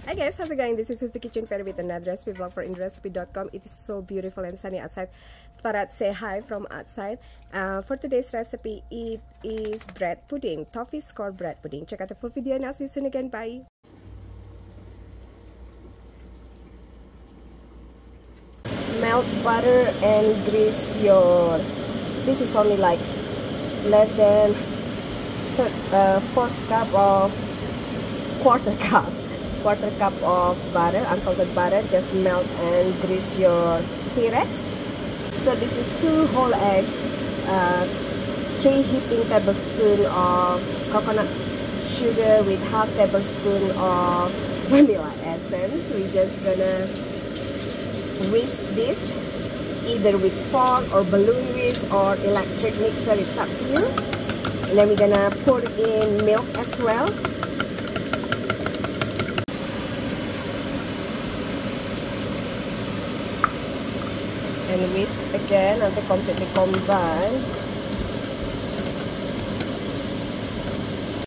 Hi guys, how's it going? This is the Kitchen Fairy with another recipe vlog for inrecipe.com. It is so beautiful and sunny outside. Thought I'd say hi from outside. For today's recipe, it is bread pudding, toffee score bread pudding. Check out the full video and I'll see you soon again. Bye. Melt butter and grease your. This is only like less than quarter cup of butter, unsalted butter. Just melt and grease your florets. So this is 2 whole eggs, 3 heaping tablespoons of coconut sugar with half tablespoon of vanilla essence. We're just gonna whisk this either with fork or balloon whisk or electric mixer, it's up to you. And then we're gonna pour in milk as well. And whisk again until completely combined.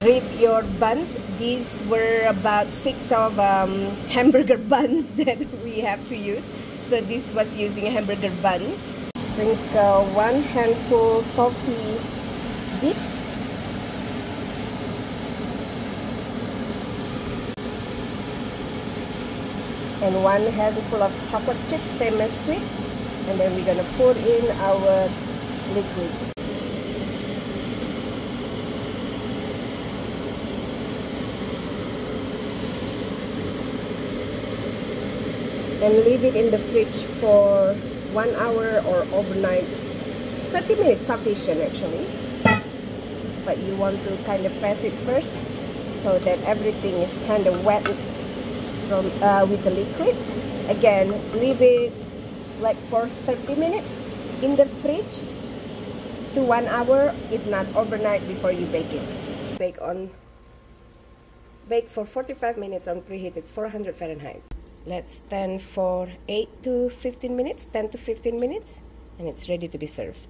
Rip your buns. These were about 6 of hamburger buns that we have to use. So this was using hamburger buns. Sprinkle 1 handful toffee bits. And 1 handful of chocolate chips, same as sweet. And then we're gonna pour in our liquid. And leave it in the fridge for 1 hour or overnight. 30 minutes sufficient actually. But you want to kind of press it first so that everything is kind of wet from with the liquid. Again, leave it like for 30 minutes in the fridge to 1 hour, if not overnight, before you bake it. Bake for 45 minutes on preheated 400 Fahrenheit. Let's stand for 10 to 15 minutes, and it's ready to be served.